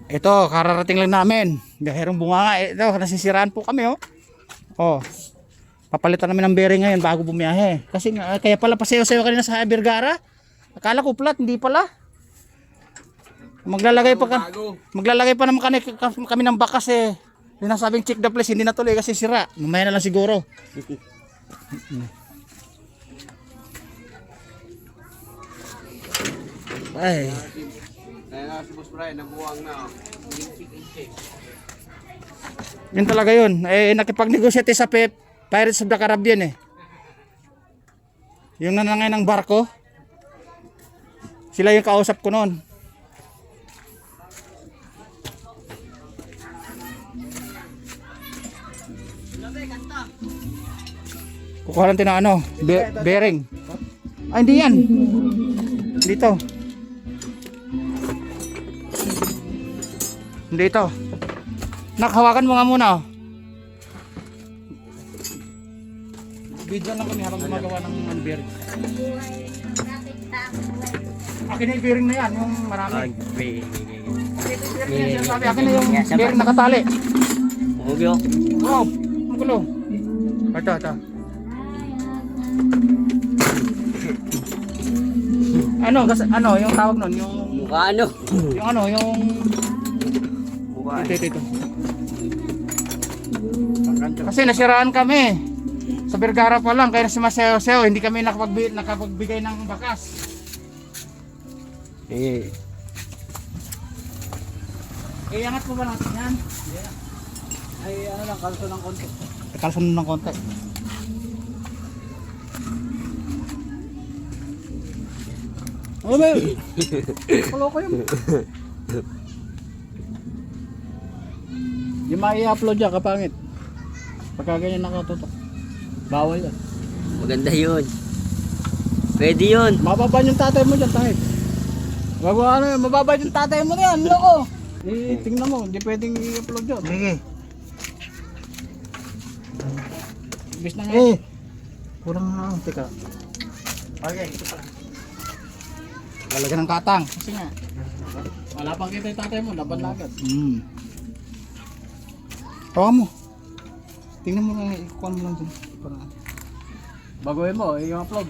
Ito, kararating lang namin. Biyahirong bunga. Ito, nasisiraan po kami, oh. Oh. Papalitan namin ng bearing ngayon bago bumiyahe. Kasi kaya pala pasayo-sayo kanina sa Vergara. Akala ko flat, hindi pala. Maglalagay pa naman kami ng bakas eh. Sinasabing check the place, hindi natuloy kasi sira. Mamaya na lang siguro. Ay. Kaya si Boss Brian, nabuwang na. Yun talaga yun. Eh, nakipagnegosyote sa Pirates of the Caribbean eh. Yung nanangay ng barko. Sila yung kausap ko noon. Kukuha natin ng ano, bearing. Ay, hindi yan. Dito. Dito. Nakahawakan mo nga muna. Oh. Video lang kami habang gumagawa ng bearing. Akin na yung bearing na yan, yung marami. Akin na yung bearing nakatali. Wow, ang gulo. Ito. Ano, yung tawag nun, yung Mukha ano? yung Mukha. ito. Kasi nasiraan kami. Sa Vergara pa lang, kaya sumasayaw-sayaw, hindi kami nakapagbigay ng bakas. Iangat mo ba natin yan? Ay, ano lang, kalso ng konti. Kalsan mo ng konti. Ano ba yun? Kaloko yun. Yung mai-upload dyan, kapangit. Pagka ganyan nakatutok. Bawal yan. Maganda yun. Pwede yun. Mababa yung tatay mo dyan, tangit. Mababa yung tatay mo na yan, loko. Tingnan mo, hindi pwedeng i-upload yun. Sige. Ibis na nga. Kurang na ako, teka. Okay, ito pala. Lalagyan ng katang. Kasi nga, wala pang kita yung tatay mo, laban na agad. Tawa mo. Tingnan mo lang, ikukuha mo lang dyan. Baguhin mo, yung upload.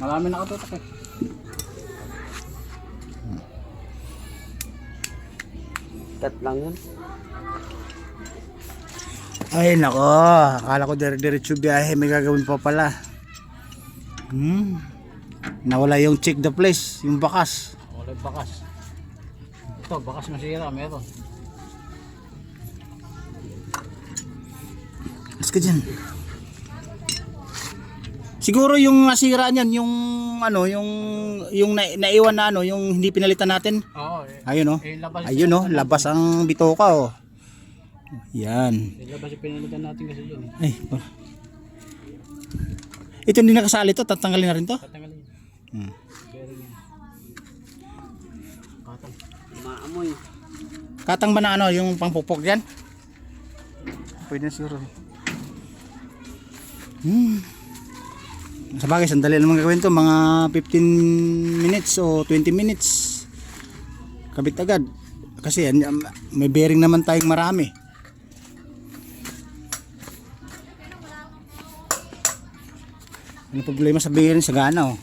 Marami nakatutok eh. Tat lang yun. Ay nako, akala ko diretso biyahe, may gagawin pa pala. Nawala yung check the place, yung bakas. Wala yung bakas. Ito, bakas masira, meron. Mas ka dyan. Siguro yung nasira niyan, yung ano, yung naiwan na ano, yung hindi pinalitan natin. Oo. Ayun oh. Ayun oh, labas ang bitoka oh. Yan. Labas yung pinalitan natin kasi yun. Ay, ito hindi nakasali to, tatanggalin na rin to. Tatanggalin. Katang. Maamoy. Katang ba na ano, yung pangpupok dyan? Pwede na siguro. Sa bagay, sandali naman gagawin to, mga 15 minutes o 20 minutes. Kabit agad. Kasi may bearing naman tayong marami. Ano problema sa bearing sa gana oh.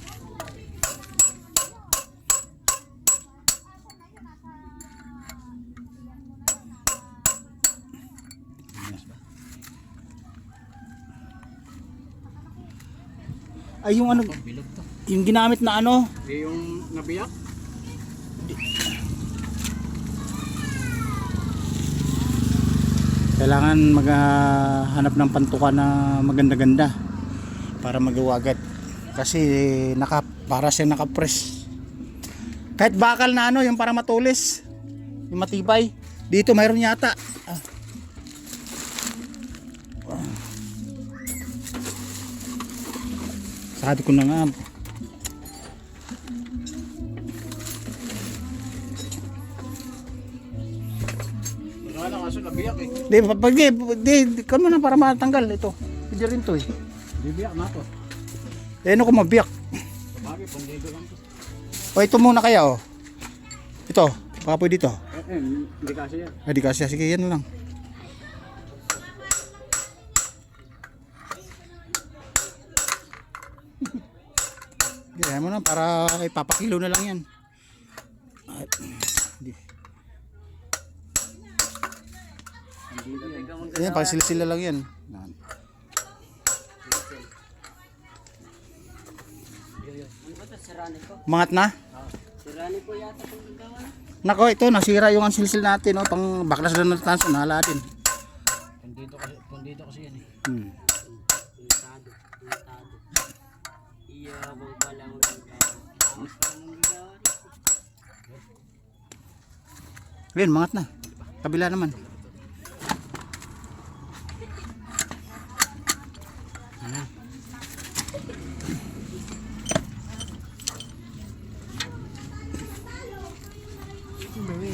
Ay yung ano, yung ginamit na ano, Yung nabiyak? kailangan maghanap ng pantuka na maganda-ganda para magawa agad. Kasi para siya naka-press. Kahit bakal na ano, yung para matulis, yung matibay. Dito mayroon yata. Sabi ko na nga. Wala kaso nabiyak eh. Di, kamo na para matanggal ito. Hindi rin to eh. Bibiyak na to. Eh ano kung mabiyak? Sabagay, pandigo lang to. O ito muna kaya oh. Ito, baka pwede ito. Hindi kasi yan. Hindi kasi, sige yan lang. Gaya mo na para ipapakilo na lang yan. Ay, hindi. Ayan, pang sila lang yan. Mangat na? Sirani po yata kung gagawa na. Nako, ito nasira yung silsil natin, no? Pang baklas lang ng tanso, nahala din. Kung dito kasi yan eh. Puntado. Iyabang pala ang gagawa. Tapos pa ang gagawa. Ayun, mangat na. Kabila naman.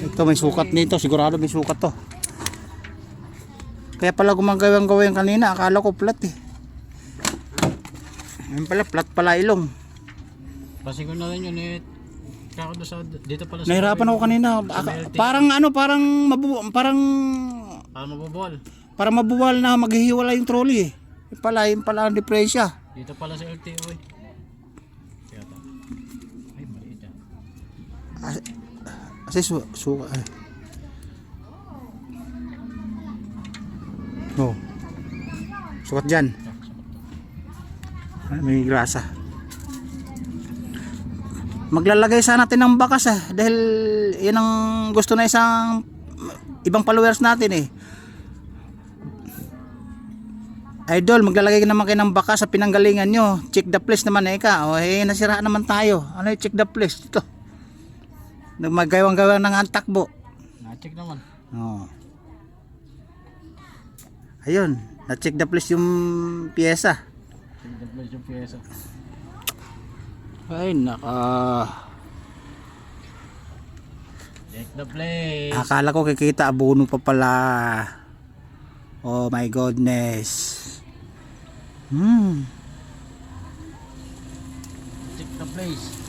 Ito may sukat nito, sigurado may sukat to. Kaya pala gumagawang kanina, akala ko flat eh. Ayun pala, flat pala ilong. Pasigon na rin yun eh. Kaya doon sa dito pala sa Nahirapan ako kanina. Parang ano, parang mabubuwal. parang mabuwal na maghihiwala yung trolley eh. Yung pala ang diferensya. Dito pala sa LTO eh. Kaya to. Ay, maliit ah. Kasi suka. Oh. Sukat dyan. May grasa. Maglalagay sana natin ng bakas dahil yan ang gusto na isang ibang followers natin eh. Idol, maglalagay naman kayo ng bakas sa pinanggalingan nyo. Check the place naman eh ka. O nasiraan naman tayo. Ano yung check the place? Ito. Nagmagawang-gawang ng takbo. Na-check naman. Oh. Ayun, na-check the place yung pyesa. Check the place yung pyesa. Ay, Check the place. akala ko kikita abono pa pala. Oh my goodness. Check the place.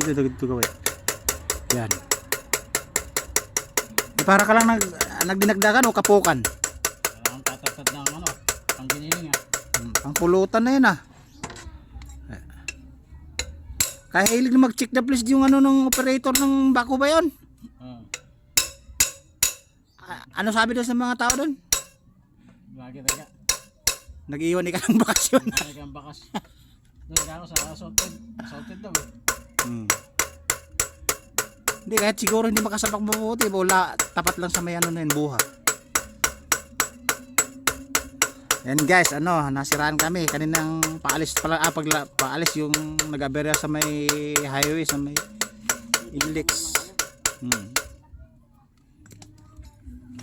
Dito gawin. Yan. Para ka lang nagdinagdagan o kapukan. Ang tatatad ng ano, ang giniling ah. Ang pulutan na yun ah. Kaya hilig na mag-check the place yung ano ng operator ng bako ba yun? Ano sabi doon sa mga tao doon? Lagi taga. Nag-iwan ka ng bakasyon. Lagi kang bakas. Doon ako sa assaulted. Assaulted daw eh. Hindi, kahit siguro hindi makasapak mabuti. Wala, tapat lang sa may ano na yun, buha. Yan guys, nasiraan kami. Kaninang paalis paalis yung nag-aberya sa may highway, sa may Ilix.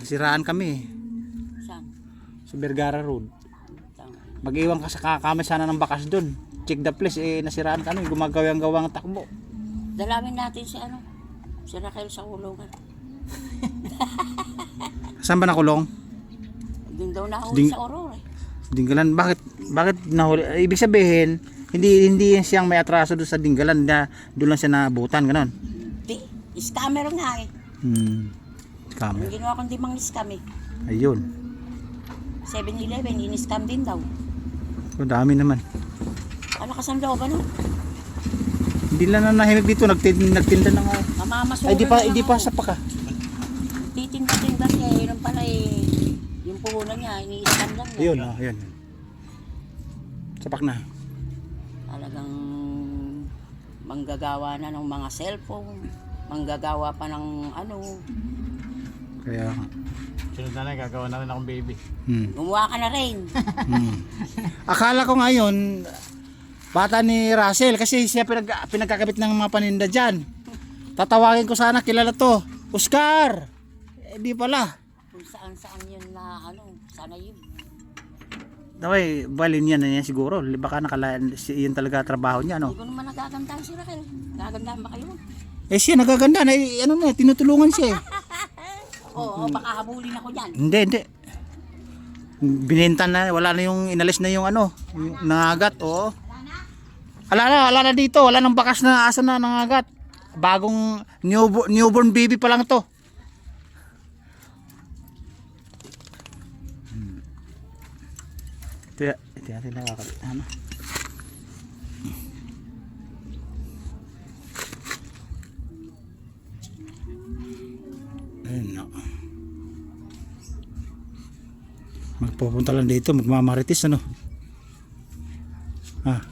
Nasiraan kami Saan? sa Vergara Road. Saan? Mag-iwan ka sa kakami sana ng bakas doon. Check the place, nasiraan kami. Gumagawang-gawang takbo. Dalawin natin si Raquel sa kulungan. Saan ba nakulong? Doon daw nahuli sa Aurora eh. Dinggalan, bakit nahuli? Ibig sabihin, hindi siyang may atraso doon sa Dinggalan na doon lang siya nabutan, gano'n. Di, scammer nga eh. Scammer. Ang ginawa kong di mang scam eh. Ayun. 7-Eleven, in-scam din daw. So, dami naman. Ano ka saan loob ano? Hindi lang na nahimik dito, nagtinda ng Mamamasukan Ay, di pa sa paka. Titinda-tinda siya eh. Yun pala eh. Yung puhunan niya, ini-scam lang niya. Ayun, ayun. Sapak na. Talagang manggagawa na ng mga cellphone. Manggagawa pa ng ano. Kaya, Sunod na lang, gagawa na rin akong baby. Gumawa ka na rin. akala ko ngayon, bata ni Russell, kasi siya pinagkakabit ng mga paninda dyan. Tatawagin ko sana, kilala to. Oscar! Di pala. Kung saan-saan yun na ano, sana yun. Daway, balin yan na yan siguro. Baka yun talaga trabaho niya, no? Hindi ko naman nagagandahan si Raquel. Nagagandahan ba kayo? Siya nagaganda na, tinutulungan siya eh. Oo, baka habulin ako dyan. Hindi. Binenta na, wala na yung inalis na yung ano, yung nangagat, oo. Wala na dito, wala nang bakas na aso na nangagat. Bagong newborn baby pa lang to. Ito natin nakakabit. Ano? Ayun na. Magpupunta lang dito, magmamarites ano.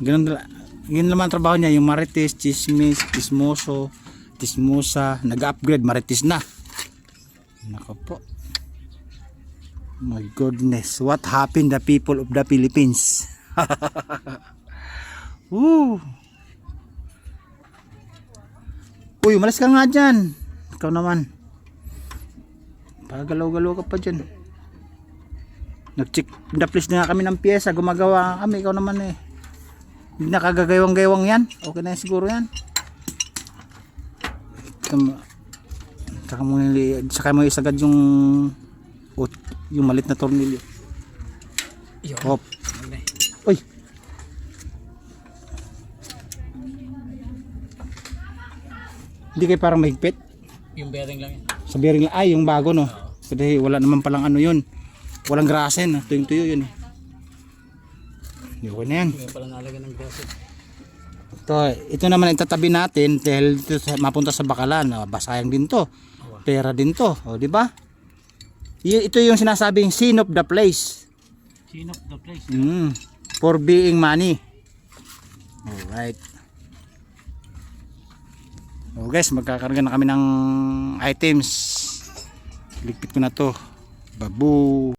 Ganun naman ang trabaho niya, yung marites, chismis, chismoso, chismosa, nag-upgrade, marites na. Nako po. My goodness, what happened the people of the Philippines? Woo! Uy, umalis ka nga dyan. Ikaw naman. Pagalaw-galaw ka pa dyan. Nag-check the place na kami ng pyesa. Gumagawa kami. Ikaw naman eh. Hindi nakagagawang-gawang yan. Okay na yan siguro yan. Saka mo isagad yung malit na tornilyo. Hop. Uy. Hindi kayo parang mahigpit? Yung bearing lang yan. Sa bearing lang. Ay, yung bago no. Kasi wala naman palang ano yun. Walang grasen. Tuyong-tuyo yun eh. Hindi ko na yan. Yung pala nalagyan ng braso. Ito naman itatabi natin dahil mapunta sa bakalan. Basayang din to. Pera din to. O, di ba? Ito yung sinasabing scene of the place. Scene of the place. For being money. Alright. So guys, magkakarga na kami ng items. Ligpit ko na to. Babu.